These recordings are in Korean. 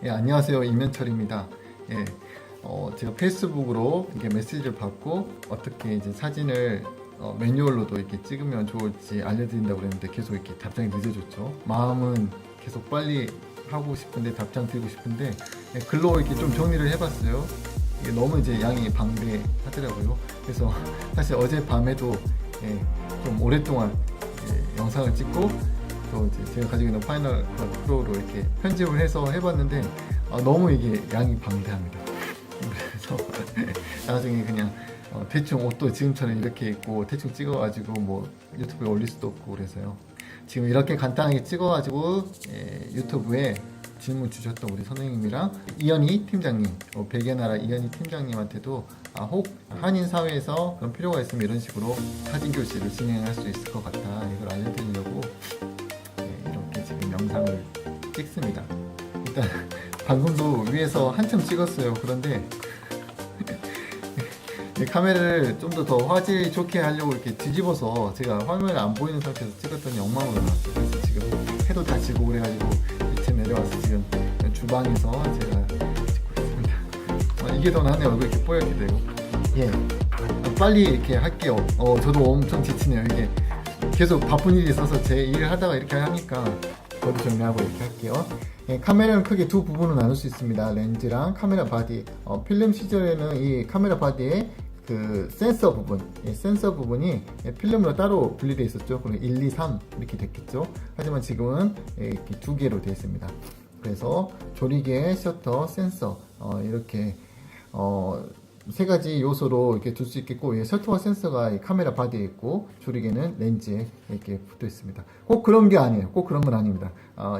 예, 안녕하세요. 임현철입니다. 예, 제가 페이스북으로 이렇게 메시지를 받고 어떻게 이제 사진을 매뉴얼로도 이렇게 찍으면 좋을지 알려드린다고 그랬는데 계속 이렇게 답장이 늦어졌죠. 마음은 계속 빨리 하고 싶은데 답장 드리고 싶은데 예, 글로 이렇게 좀 정리를 해봤어요. 이게 너무 이제 양이 방대하더라고요. 그래서 사실 어젯밤에도 예, 좀 오랫동안 영상을 찍고 또 이제 제가 가지고 있는 파이널 컷 프로로 이렇게 편집을 해서 해봤는데 너무 이게 양이 방대합니다. 그래서 나중에 그냥 대충 옷도 지금처럼 이렇게 입고 대충 찍어가지고 뭐 유튜브에 올릴 수도 없고 그래서요. 지금 이렇게 간단하게 찍어가지고 유튜브에 질문 주셨던 우리 선생님이랑 이현희 팀장님, 백예나라 이현희 팀장님한테도 혹 한인 사회에서 그런 필요가 있으면 이런 식으로 사진 교실을 진행할 수 있을 것 같다, 이걸 알려드리려고 이렇게 지금 영상을 찍습니다. 일단 방금도 위에서 한참 찍었어요. 그런데 카메라를 좀 더 화질 좋게 하려고 이렇게 뒤집어서 제가 화면이 안 보이는 상태에서 찍었더니 엉망으로 나왔어요. 그래서 지금 해도 다 지고 그래가지고 밑에 내려와서 지금 주방에서 제가 찍고 있습니다. 이게 더 나네. 얼굴 이렇게 뽀얗게 되고. 예, 빨리 이렇게 할게요. 저도 엄청 지치네요. 이게 계속 바쁜 일이 있어서 제 일을 하다가 이렇게 하니까 저도 정리하고 이렇게 할게요. 예, 카메라는 크게 두 부분으로 나눌 수 있습니다. 렌즈랑 카메라 바디. 필름 시절에는 이 카메라 바디에 그 센서 부분, 센서 부분이 필름으로 따로 분리되어 있었죠. 그리고 1, 2, 3 이렇게 됐겠죠. 하지만 지금은 이렇게 두 개로 되어 있습니다. 그래서 조리개, 셔터, 센서 이렇게 세 가지 요소로 이렇게 둘 수 있겠고, 셔터와 센서가 카메라 바디에 있고 조리개는 렌즈에 이렇게 붙어 있습니다. 꼭 그런 게 아니에요. 꼭 그런 건 아닙니다.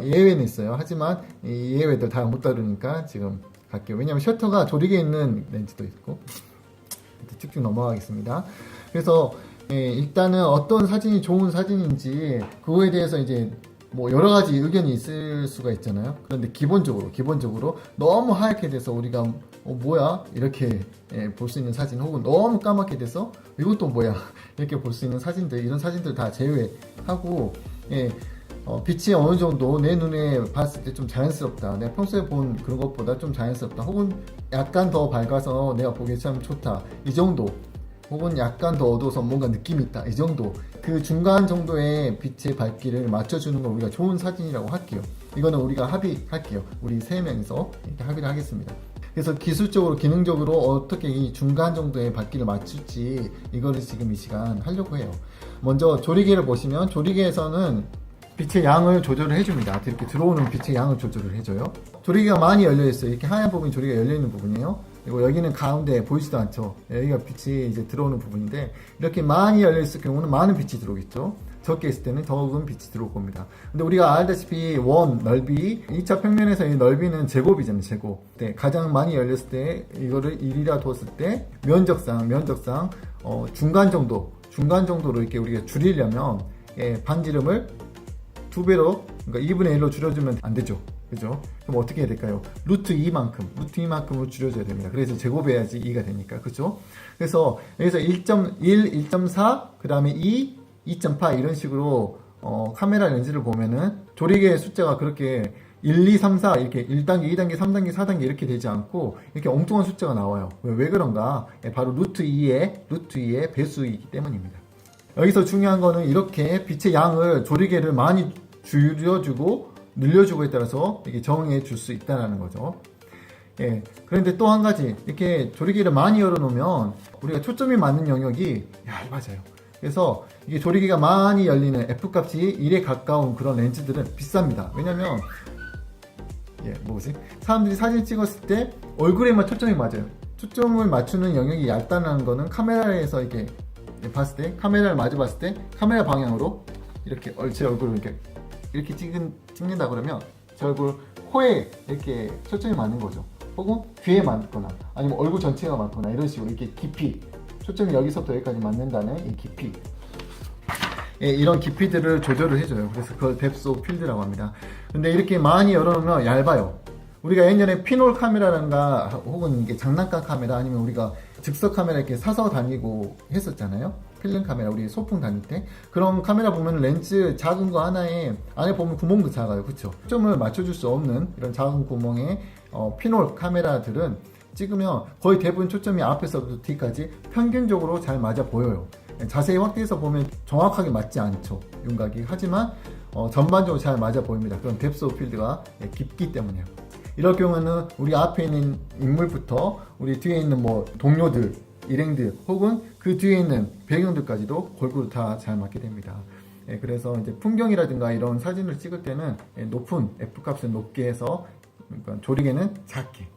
예외는 있어요. 하지만 이 예외들 다 못 다루니까 지금 갈게요. 왜냐하면 셔터가 조리개에 있는 렌즈도 있고. 쭉쭉 넘어가겠습니다. 그래서 일단은 어떤 사진이 좋은 사진인지 그거에 대해서 이제 뭐 여러 가지 의견이 있을 수가 있잖아요. 그런데 기본적으로 너무 하얗게 돼서 우리가 뭐야 이렇게 볼 수 있는 사진, 혹은 너무 까맣게 돼서 이것도 뭐야 이렇게 볼 수 있는 사진들, 이런 사진들 다 제외하고 빛이 어느 정도 내 눈에 봤을 때 좀 자연스럽다, 내가 평소에 본 그런 것보다 좀 자연스럽다, 혹은 약간 더 밝아서 내가 보기에 참 좋다, 이 정도, 혹은 약간 더 어두워서 뭔가 느낌이 있다, 이 정도, 그 중간 정도의 빛의 밝기를 맞춰주는 걸 우리가 좋은 사진이라고 할게요. 이거는 우리가 합의할게요. 우리 세 명이서 이렇게 합의를 하겠습니다. 그래서 기술적으로, 기능적으로 어떻게 이 중간 정도의 밝기를 맞출지, 이거를 지금 이 시간 하려고 해요. 먼저 조리개를 보시면, 조리개에서는 빛의 양을 조절을 해줍니다. 이렇게 들어오는 빛의 양을 조절을 해줘요. 조리개가 많이 열려있어요. 이렇게 하얀 부분이 조리개가 열려있는 부분이에요. 그리고 여기는 가운데 보이지도 않죠. 여기가 빛이 이제 들어오는 부분인데, 이렇게 많이 열려있을 경우는 많은 빛이 들어오겠죠. 적게 있을 때는 적은 빛이 들어올 겁니다. 근데 우리가 알다시피 원 넓이, 2차 평면에서 이 넓이는 제곱이잖아요. 제곱. 가장 많이 열렸을 때, 이거를 1이라 뒀을 때 면적상 중간 정도로 이렇게 우리가 줄이려면 반지름을 2배로, 그러니까 2분의 1로 줄여주면 안 되죠. 그죠? 그럼 어떻게 해야 될까요? 루트 2만큼으로 줄여줘야 됩니다. 그래서 제곱해야지 2가 되니까. 그죠? 그래서 여기서 1.1, 1.4, 그 다음에 2, 2.8 이런 식으로 카메라 렌즈를 보면은 조리개의 숫자가 그렇게 1, 2, 3, 4 이렇게 1단계, 2단계, 3단계, 4단계 이렇게 되지 않고 이렇게 엉뚱한 숫자가 나와요. 왜 그런가? 바로 루트 2의 배수이기 때문입니다. 여기서 중요한 거는 이렇게 빛의 양을, 조리개를 많이 줄여주고 늘려주고에 따라서 이렇게 정해 줄 수 있다는 거죠. 그런데 또 한 가지, 이렇게 조리개를 많이 열어놓으면 우리가 초점이 맞는 영역이 얇아져요. 그래서 이게 조리개가 많이 열리는 F값이 1에 가까운 그런 렌즈들은 비쌉니다. 왜냐면 사람들이 사진 찍었을 때 얼굴에만 초점이 맞아요. 초점을 맞추는 영역이 얇다는 거는 카메라에서 이렇게 봤을 때, 카메라를 마주 봤을 때 카메라 방향으로 이렇게 제 얼굴을 이렇게 찍는다 그러면 제 얼굴 코에 이렇게 초점이 맞는 거죠. 혹은 귀에 맞거나 아니면 얼굴 전체가 맞거나 이런 식으로 이렇게 깊이, 초점이 여기서부터 여기까지 맞는다는 이 깊이, 이런 깊이들을 조절을 해줘요. 그래서 그걸 뎁스 오브 필드라고 합니다. 근데 이렇게 많이 열어놓으면 얇아요. 우리가 예전에 피놀 카메라란가 혹은 이게 장난감 카메라, 아니면 우리가 즉석 카메라 이렇게 사서 다니고 했었잖아요. 필름 카메라, 우리 소풍 다닐 때 그런 카메라 보면 렌즈 작은 거 하나에 안에 보면 구멍도 작아요. 그쵸? 초점을 맞춰줄 수 없는 이런 작은 구멍에 피놀 카메라들은 찍으면 거의 대부분 초점이 앞에서부터 뒤까지 평균적으로 잘 맞아 보여요. 자세히 확대해서 보면 정확하게 맞지 않죠, 윤곽이. 하지만 전반적으로 잘 맞아 보입니다. 그런 뎁스 오브 필드가 깊기 때문에요. 이럴 경우는 우리 앞에 있는 인물부터 우리 뒤에 있는 뭐 동료들, 일행들 혹은 그 뒤에 있는 배경들까지도 골고루 다 잘 맞게 됩니다. 그래서 이제 풍경이라든가 이런 사진을 찍을 때는 높은 F값을 높게 해서, 그러니까 조리개는 작게.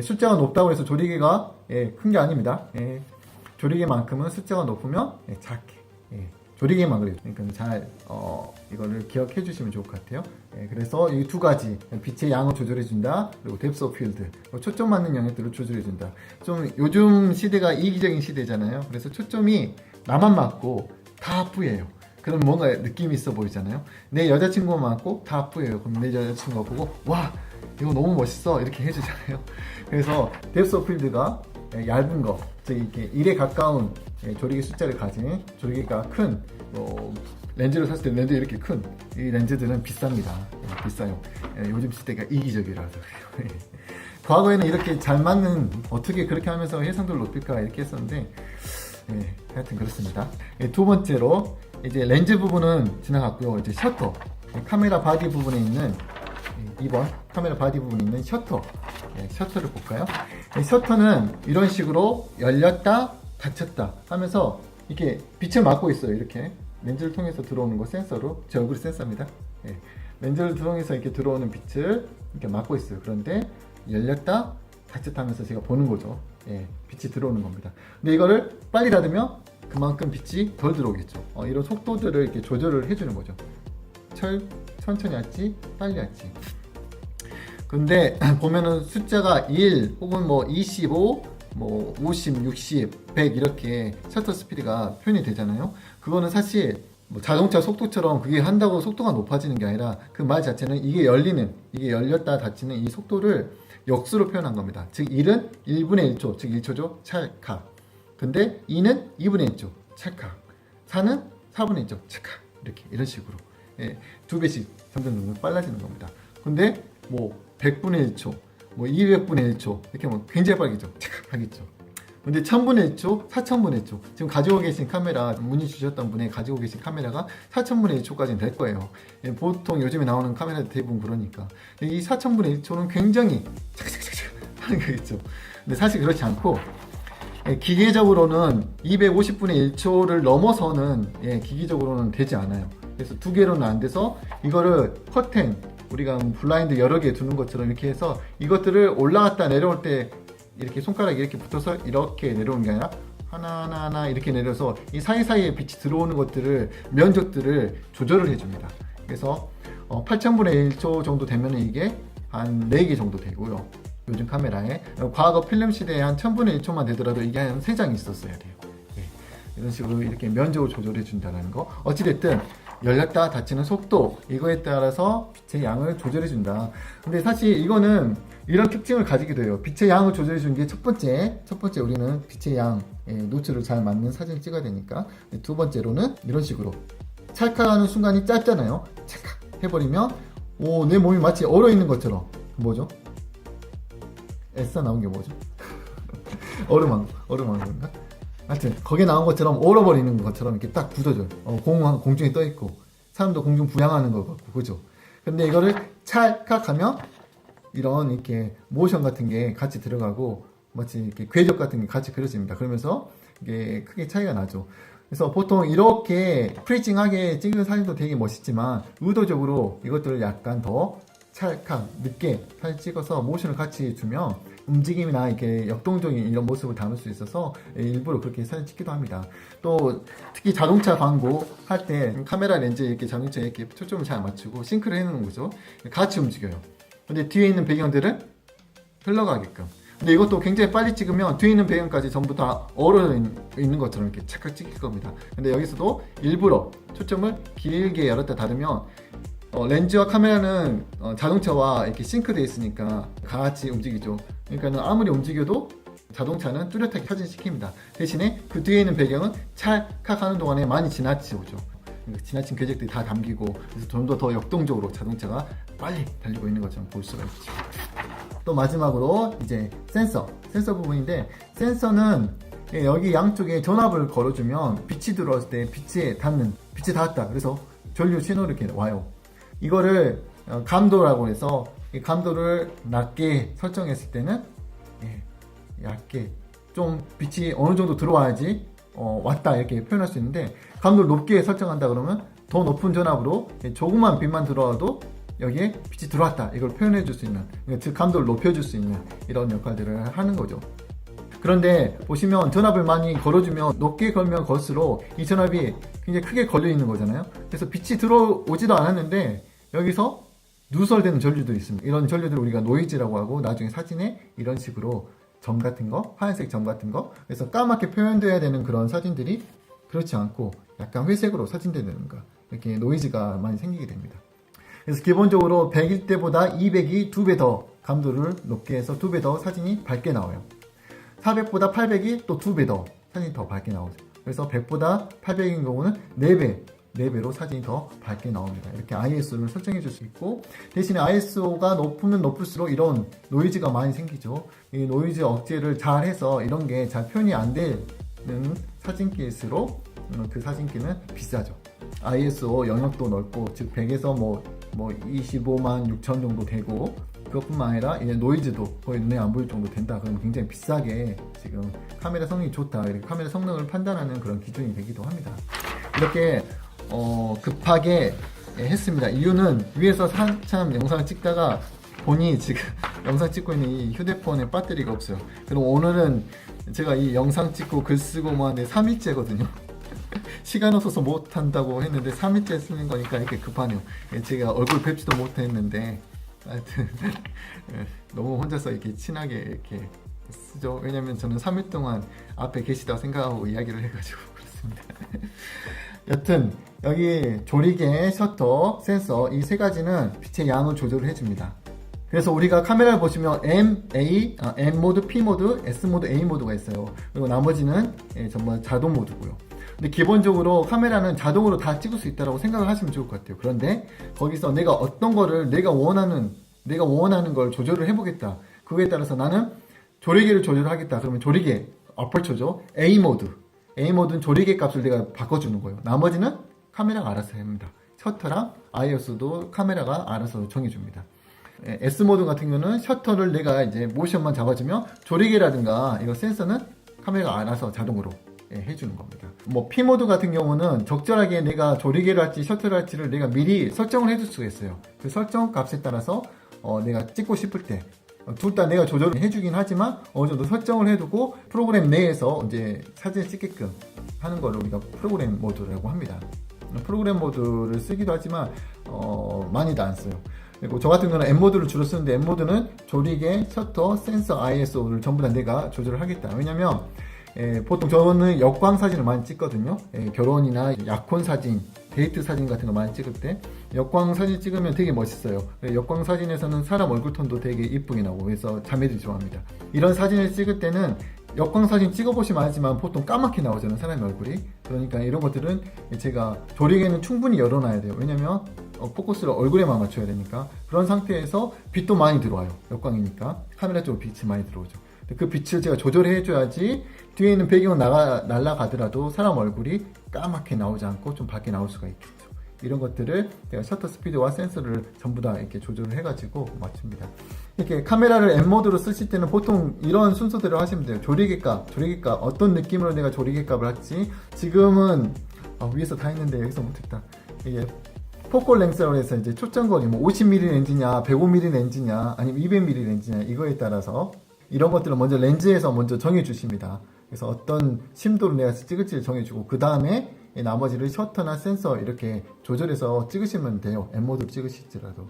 숫자가 높다고 해서 조리개가 큰 게 아닙니다. 조리개만큼은 숫자가 높으면 작게. 조리개만 그래요. 그러니까 잘 이거를 기억해 주시면 좋을 것 같아요. 그래서 이 두 가지, 빛의 양을 조절해 준다, 그리고 뎁스 오브 필드, 초점 맞는 영역들을 조절해 준다. 좀 요즘 시대가 이기적인 시대잖아요. 그래서 초점이 나만 맞고 다 뿌예요. 그럼 뭔가 느낌이 있어 보이잖아요. 내 여자친구가 맞고 다 뿌예요. 그럼 내 여자친구가 보고 와, 이거 너무 멋있어, 이렇게 해주잖아요. 그래서 뎁스 오브 필드가 얇은 거, 즉 이렇게 1에 가까운 조리개 숫자를 가진, 조리개가 큰 렌즈를 샀을 때 렌즈 이렇게 큰 이 렌즈들은 비쌉니다. 비싸요. 요즘 시대가 이기적이라서. 과거에는 이렇게 잘 맞는, 어떻게 그렇게 하면서 해상도를 높일까 이렇게 했었는데, 하여튼 그렇습니다. 두 번째로 이제 렌즈 부분은 지나갔고요. 이제 셔터, 카메라 바디 부분에 있는 2번 카메라 바디 부분에 있는 셔터, 셔터를 볼까요? 셔터는 이런 식으로 열렸다 닫혔다 하면서 이렇게 빛을 막고 있어요. 이렇게 렌즈를 통해서 들어오는 거 센서로, 제 얼굴이 센서입니다. 렌즈를 통해서 이렇게 들어오는 빛을 이렇게 막고 있어요. 그런데 열렸다 닫혔다 하면서 제가 보는 거죠. 빛이 들어오는 겁니다. 근데 이거를 빨리 닫으면 그만큼 빛이 덜 들어오겠죠. 이런 속도들을 이렇게 조절을 해주는 거죠. 천천히 왔지, 빨리 왔지. 근데 보면은 숫자가 1 혹은 뭐 25, 뭐 50, 60, 100 이렇게 셔터 스피드가 표현이 되잖아요. 그거는 사실 뭐 자동차 속도처럼 그게 한다고 속도가 높아지는 게 아니라 그 말 자체는 이게 열렸다 닫히는 이 속도를 역수로 표현한 겁니다. 즉 1은 1분의 1초, 즉 1초죠. 찰칵. 근데 2는 2분의 1초. 찰칵. 4는 4분의 1초. 찰칵. 이렇게 이런 식으로 두 배씩 점점 빨라지는 겁니다. 근데 뭐 100분의 1초, 뭐 200분의 1초 이렇게 하면 굉장히 빠르겠죠. 찰칵 하겠죠. 근데 1000분의 1초, 4000분의 1초, 지금 가지고 계신 카메라, 문의 주셨던 분이 가지고 계신 카메라가 4000분의 1초까지는 될 거예요. 보통 요즘에 나오는 카메라들 대부분 그러니까 이 4000분의 1초는 굉장히 착착착착 하는 거겠죠. 근데 사실 그렇지 않고 기계적으로는 250분의 1초를 넘어서는 기기적으로는 되지 않아요. 그래서 두 개로는 안 돼서 이거를 커튼, 우리가 블라인드 여러 개 두는 것처럼 이렇게 해서 이것들을 올라갔다 내려올 때 이렇게 손가락이 이렇게 붙어서 이렇게 내려오는 게 아니라 하나하나 이렇게 내려서 이 사이사이에 빛이 들어오는 것들을, 면적들을 조절을 해줍니다. 그래서 8000분의 1초 정도 되면 이게 한 4개 정도 되고요. 요즘 카메라에. 과거 필름 시대에 한 1000분의 1초만 되더라도 이게 한 3장이 있었어야 돼요. 이런 식으로 이렇게 면적을 조절해 준다는 거. 어찌됐든 열렸다 닫히는 속도, 이거에 따라서 빛의 양을 조절해 준다. 근데 사실 이거는 이런 특징을 가지기도 해요. 빛의 양을 조절해 주는 게 첫 번째 우리는 빛의 양, 노출을 잘 맞는 사진을 찍어야 되니까. 두 번째로는 이런 식으로 찰칵하는 순간이 짧잖아요. 찰칵 해버리면 내 몸이 마치 얼어 있는 것처럼, 뭐죠? 애써 나온 게 뭐죠? 얼음한 건가? 하여튼 거기에 나온 것처럼 얼어버리는 것처럼 이렇게 딱 굳어져요. 공중에 떠 있고 사람도 공중 부양하는 것 같고, 그죠? 근데 이거를 찰칵하면 이런 이렇게 모션 같은 게 같이 들어가고 마치 이렇게 궤적 같은 게 같이 그려집니다. 그러면서 이게 크게 차이가 나죠. 그래서 보통 이렇게 프리징하게 찍는 사진도 되게 멋있지만 의도적으로 이것들을 약간 더 찰칵 늦게 사진 찍어서 모션을 같이 주면 움직임이나 이렇게 역동적인 이런 모습을 담을 수 있어서 일부러 그렇게 사진 찍기도 합니다. 또 특히 자동차 광고 할 때 카메라 렌즈에 이렇게 자동차에 이렇게 초점을 잘 맞추고 싱크를 해놓는 거죠. 같이 움직여요. 근데 뒤에 있는 배경들은 흘러가게끔. 근데 이것도 굉장히 빨리 찍으면 뒤에 있는 배경까지 전부 다 얼어 있는 것처럼 이렇게 착각 찍힐 겁니다. 근데 여기서도 일부러 초점을 길게 열었다 닫으면 렌즈와 카메라는 자동차와 이렇게 싱크되어 있으니까 같이 움직이죠. 그러니까 아무리 움직여도 자동차는 뚜렷하게 사진시킵니다. 대신에 그 뒤에 있는 배경은 찰칵하는 동안에 많이 지나치죠. 지나친 궤적들이 다 담기고, 그래서 좀 더 역동적으로 자동차가 빨리 달리고 있는 것처럼 볼 수가 있죠. 또 마지막으로 이제 센서 부분인데, 센서는 여기 양쪽에 전압을 걸어주면 빛이 들어왔을 때 빛에 닿았다. 그래서 전류 신호를 이렇게 와요. 이거를 감도라고 해서 이 감도를 낮게 설정했을 때는 얇게 좀 빛이 어느 정도 들어와야지 왔다 이렇게 표현할 수 있는데, 감도를 높게 설정한다 그러면 더 높은 전압으로 조그만 빛만 들어와도 여기에 빛이 들어왔다 이걸 표현해 줄 수 있는, 즉 감도를 높여줄 수 있는 이런 역할들을 하는 거죠. 그런데 보시면 전압을 많이 걸어주면, 높게 걸면 걸수록 이 전압이 굉장히 크게 걸려 있는 거잖아요. 그래서 빛이 들어오지도 않았는데 여기서 누설되는 전류들이 있습니다. 이런 전류들을 우리가 노이즈라고 하고, 나중에 사진에 이런 식으로 점 같은 거, 하얀색 점 같은 거, 그래서 까맣게 표현돼야 되는 그런 사진들이 그렇지 않고 약간 회색으로 사진되는가, 이렇게 노이즈가 많이 생기게 됩니다. 그래서 기본적으로 100일 때보다 200이 2배 더 감도를 높게 해서 2배 더 사진이 밝게 나와요. 400보다 800이 또 2배 더 사진이 더 밝게 나오죠. 그래서 100보다 800인 경우는 4배로 사진이 더 밝게 나옵니다. 이렇게 ISO를 설정해 줄 수 있고, 대신에 ISO가 높으면 높을수록 이런 노이즈가 많이 생기죠. 이 노이즈 억제를 잘 해서 이런 게 잘 표현이 안 되는 사진기일수록 그 사진기는 비싸죠. ISO 영역도 넓고, 즉 100에서 뭐 25만 6천 정도 되고, 그것뿐만 아니라 이제 노이즈도 거의 눈에 안 보일 정도 된다. 그러면 굉장히 비싸게 지금 카메라 성능이 좋다, 이렇게 카메라 성능을 판단하는 그런 기준이 되기도 합니다. 이렇게 급하게 했습니다. 이유는 위에서 한참 영상을 찍다가 보니 지금 영상 찍고 있는 이 휴대폰에 배터리가 없어요. 그럼 오늘은 제가 이 영상 찍고 글 쓰고 뭐 하는데 3일째거든요. 시간 없어서 못 한다고 했는데 3일째 쓰는 거니까 이렇게 급하네요. 제가 얼굴 뵙지도 못했는데, 하여튼 너무 혼자서 이렇게 친하게 이렇게 쓰죠. 왜냐면 저는 3일 동안 앞에 계시다고 생각하고 이야기를 해가지고 그렇습니다. 여튼 여기 조리개, 셔터, 센서 이 세 가지는 빛의 양을 조절을 해줍니다. 그래서 우리가 카메라를 보시면 M 모드, P 모드, S 모드, A 모드가 있어요. 그리고 나머지는 전부 자동 모드고요. 근데 기본적으로 카메라는 자동으로 다 찍을 수 있다고 생각을 하시면 좋을 것 같아요. 그런데 거기서 내가 어떤 거를 내가 원하는 걸 조절을 해보겠다. 그거에 따라서 나는 조리개를 조절하겠다. 그러면 조리개, 어퍼처죠. A모드는 조리개 값을 내가 바꿔주는 거예요. 나머지는 카메라가 알아서 합니다. 셔터랑 ISO도 카메라가 알아서 정해줍니다. S모드 같은 경우는 셔터를 내가 이제 모션만 잡아주면, 조리개라든가 이거 센서는 카메라가 알아서 자동으로 해주는 겁니다. 뭐 P모드 같은 경우는 적절하게 내가 조리개를 할지 셔터를 할지를 내가 미리 설정을 해줄 수가 있어요. 그 설정 값에 따라서 내가 찍고 싶을 때 둘 다 내가 조절을 해주긴 하지만 어느 정도 설정을 해두고 프로그램 내에서 이제 사진을 찍게끔 하는 걸 우리가 프로그램 모드라고 합니다. 프로그램 모드를 쓰기도 하지만 많이도 안 써요. 그리고 저 같은 경우는 M모드를 주로 쓰는데, M모드는 조리개, 셔터, 센서, ISO를 전부 다 내가 조절을 하겠다. 왜냐면 보통 저는 역광 사진을 많이 찍거든요. 결혼이나 약혼 사진, 데이트 사진 같은 거 많이 찍을 때 역광 사진 찍으면 되게 멋있어요. 역광 사진에서는 사람 얼굴톤도 되게 이쁘게 나오고, 그래서 자매들이 좋아합니다. 이런 사진을 찍을 때는 역광 사진 찍어보시면 알지만 보통 까맣게 나오잖아요, 사람의 얼굴이. 그러니까 이런 것들은 제가 조리개는 충분히 열어놔야 돼요. 왜냐면 포커스를 얼굴에만 맞춰야 되니까. 그런 상태에서 빛도 많이 들어와요. 역광이니까 카메라 쪽으로 빛이 많이 들어오죠. 그 빛을 제가 조절해 줘야지 뒤에 있는 배경은 날아가더라도 사람 얼굴이 까맣게 나오지 않고 좀 밝게 나올 수가 있겠죠. 이런 것들을 제가 셔터 스피드와 센서를 전부 다 이렇게 조절을 해가지고 맞춥니다. 이렇게 카메라를 M모드로 쓰실 때는 보통 이런 순서대로 하시면 돼요. 조리개 값, 어떤 느낌으로 내가 조리개 값을 할지. 지금은 위에서 다 했는데 여기서 못했다. 이게 포컬 랭스라고 해서 이제 초점거리, 뭐 50mm 렌즈냐, 105mm 렌즈냐, 아니면 200mm 렌즈냐, 이거에 따라서 이런 것들을 먼저 렌즈에서 먼저 정해주십니다. 그래서 어떤 심도로 내가 찍을지를 정해주고, 그 다음에 나머지를 셔터나 센서 이렇게 조절해서 찍으시면 돼요. M모드로 찍으실지라도.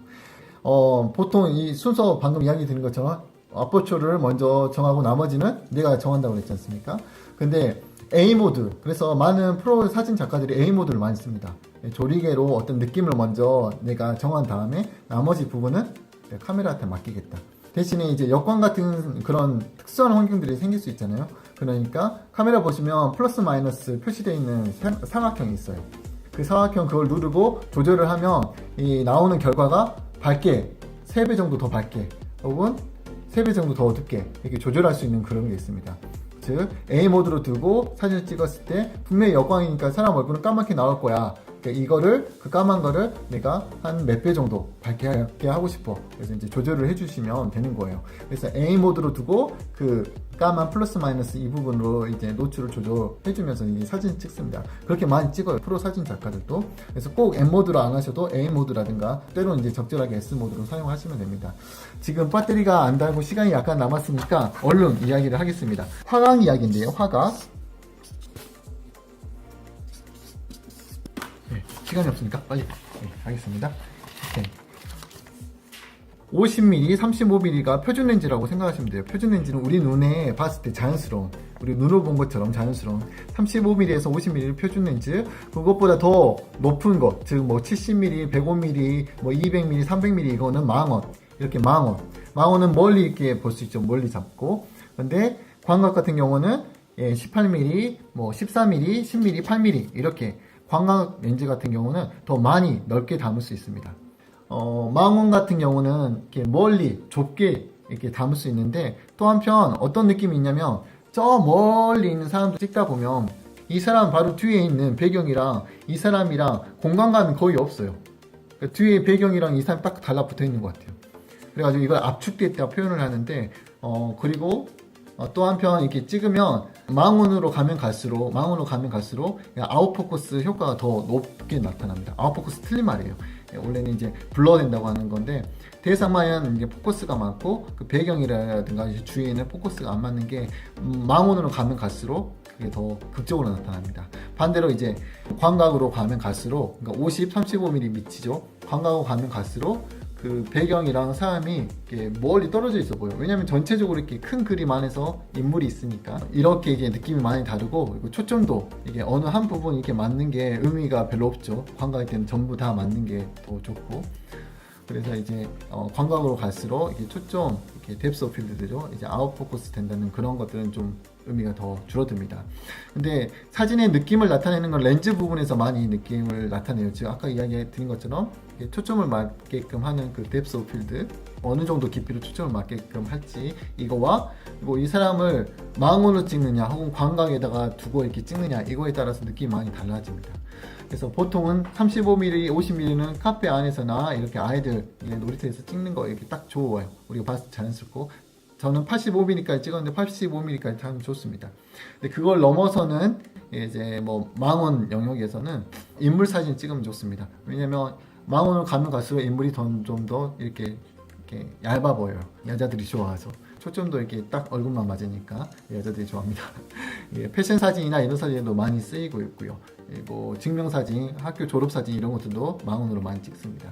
보통 이 순서 방금 이야기 드린 것처럼 아퍼처를 먼저 정하고 나머지는 내가 정한다고 그랬지 않습니까? 근데 A모드, 그래서 많은 프로 사진 작가들이 A모드를 많이 씁니다. 조리개로 어떤 느낌을 먼저 내가 정한 다음에 나머지 부분은 카메라한테 맡기겠다. 대신에 이제 역광 같은 그런 특수한 환경들이 생길 수 있잖아요. 그러니까 카메라 보시면 플러스 마이너스 표시되어 있는 삼각형이 있어요. 그 삼각형 그걸 누르고 조절을 하면 이 나오는 결과가 밝게 3배 정도 더 밝게 혹은 3배 정도 더 어둡게 이렇게 조절할 수 있는 그런 게 있습니다. 즉 A 모드로 두고 사진을 찍었을 때 분명히 역광이니까 사람 얼굴은 까맣게 나올 거야. 그러니까 이거를 그 까만 거를 내가 한 몇 배 정도 밝게 하고 싶어. 그래서 이제 조절을 해주시면 되는 거예요. 그래서 A 모드로 두고 그 까만 플러스 마이너스 이 부분으로 이제 노출을 조절해주면서 이 사진을 찍습니다. 그렇게 많이 찍어요. 프로 사진 작가들도. 그래서 꼭 M 모드로 안 하셔도 A 모드라든가 때로는 이제 적절하게 S 모드로 사용하시면 됩니다. 지금 배터리가 안 달고 시간이 약간 남았으니까 얼른 이야기를 하겠습니다. 화각 이야기인데요. 화각. 네, 시간이 없으니까 빨리 하겠습니다. 오케이. 50mm, 35mm가 표준 렌즈라고 생각하시면 돼요. 표준 렌즈는 우리 눈에 봤을 때 자연스러운, 우리 눈으로 본 것처럼 자연스러운 35mm에서 50mm 표준 렌즈, 그것보다 더 높은 것, 즉 뭐 70mm, 105mm, 뭐 200mm, 300mm 이거는 망원. 이렇게 망원은 멀리 이렇게 볼 수 있죠. 멀리 잡고. 근데 광각 같은 경우는 18mm, 뭐 14mm, 10mm, 8mm 이렇게 광각 렌즈 같은 경우는 더 많이 넓게 담을 수 있습니다. 망원 같은 경우는 이렇게 멀리 좁게 이렇게 담을 수 있는데 또 한편 어떤 느낌이 있냐면 저 멀리 있는 사람들 찍다 보면 이 사람 바로 뒤에 있는 배경이랑 이 사람이랑 공간감이 거의 없어요. 그러니까 뒤에 배경이랑 이 사람이 딱 달라붙어 있는 것 같아요. 그래가지고 이걸 압축됐다고 표현을 하는데 그리고 또 한편 이렇게 찍으면 망원으로 가면 갈수록 아웃포커스 효과가 더 높게 나타납니다. 아웃포커스 틀린 말이에요. 원래는 이제 블러 된다고 하는 건데 대상마에는 이제 포커스가 많고 그 배경이라든가 주위에 있는 포커스가 안 맞는 게 망원으로 가면 갈수록 그게 더 극적으로 나타납니다. 반대로 이제 광각으로 가면 갈수록 그러니까 50, 35mm 밑이죠. 광각으로 가면 갈수록 그 배경이랑 사람이 이렇게 멀리 떨어져 있어 보여요. 왜냐면 전체적으로 이렇게 큰 그림 안에서 인물이 있으니까 이렇게 이게 느낌이 많이 다르고 그리고 초점도 이게 어느 한 부분 이렇게 맞는 게 의미가 별로 없죠. 광각일 때는 전부 다 맞는 게 더 좋고 그래서 이제 광각으로 갈수록 이게 초점, 이렇게 뎁스 오브 필드들죠. 이제 아웃 포커스 된다는 그런 것들은 좀 의미가 더 줄어듭니다. 근데 사진의 느낌을 나타내는 건 렌즈 부분에서 많이 느낌을 나타내요. 지금 아까 이야기 드린 것처럼 초점을 맞게끔 하는 그 뎁스 오브 필드, 어느 정도 깊이로 초점을 맞게끔 할지 이거와 그리고 이 사람을 망원으로 찍느냐 혹은 광각에다가 두고 이렇게 찍느냐 이거에 따라서 느낌이 많이 달라집니다. 그래서 보통은 35mm, 50mm는 카페 안에서나 이렇게 아이들 놀이터에서 찍는 거 이렇게 딱 좋아요. 우리가 봤을 때 자연스럽고 저는 85mm까지 찍었는데 85mm까지 참 좋습니다. 근데 그걸 넘어서는 이제 뭐 망원 영역에서는 인물 사진 찍으면 좋습니다. 왜냐면 망원으로 가면 갈수록 인물이 좀 더 이렇게 얇아 보여요. 여자들이 좋아해서 초점도 이렇게 딱 얼굴만 맞으니까 여자들이 좋아합니다. 패션 사진이나 이런 사진도 많이 쓰이고 있고요. 뭐 증명사진, 학교 졸업사진 이런 것들도 망원으로 많이 찍습니다.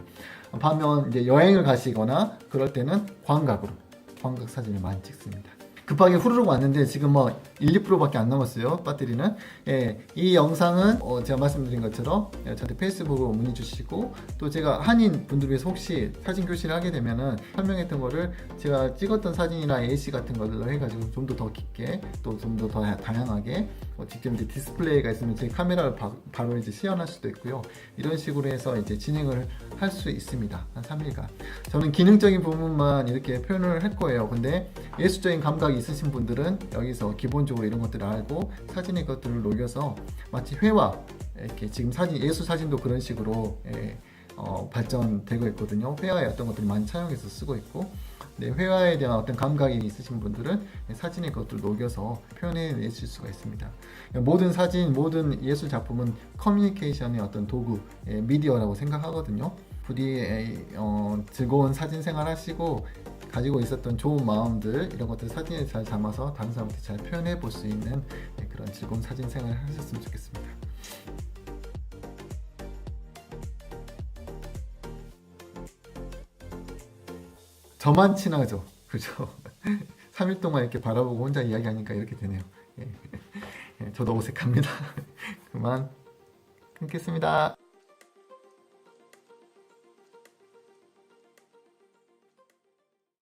반면 이제 여행을 가시거나 그럴 때는 광각 사진을 많이 찍습니다. 급하게 후루룩 왔는데 지금 뭐 1, 2%밖에 안 남았어요. 배터리는. 이 영상은 제가 말씀드린 것처럼 저한테 페이스북으로 문의 주시고 또 제가 한인 분들 위해서 혹시 사진 교실을 하게 되면은 설명했던 거를 제가 찍었던 사진이나 AC 같은 걸로 해가지고 좀 더 깊게 또 좀 더 다양하게 직접 이제 디스플레이가 있으면 제 카메라를 바로 이제 시연할 수도 있고요. 이런 식으로 해서 이제 진행을 할 수 있습니다. 한 3일간. 저는 기능적인 부분만 이렇게 표현을 할 거예요. 근데 예술적인 감각이 있으신 분들은 여기서 기본적으로 이런 것들을 알고 사진의 것들을 녹여서 마치 회화 이렇게 지금 예술 사진도 그런 식으로 발전되고 있거든요. 회화의 어떤 것들을 많이 차용해서 쓰고 있고 회화에 대한 어떤 감각이 있으신 분들은 사진의 것들을 녹여서 표현해 내실 수가 있습니다. 모든 사진, 모든 예술 작품은 커뮤니케이션의 어떤 도구, 미디어라고 생각하거든요. 부디 즐거운 사진 생활 하시고 가지고 있었던 좋은 마음들 이런 것들 사진에 잘 담아서 다른 사람한테 잘 표현해 볼 수 있는 그런 즐거운 사진 생활을 하셨으면 좋겠습니다. 저만 친하죠. 그죠? 3일 동안 이렇게 바라보고 혼자 이야기하니까 이렇게 되네요. 저도 어색합니다. 그만 끊겠습니다.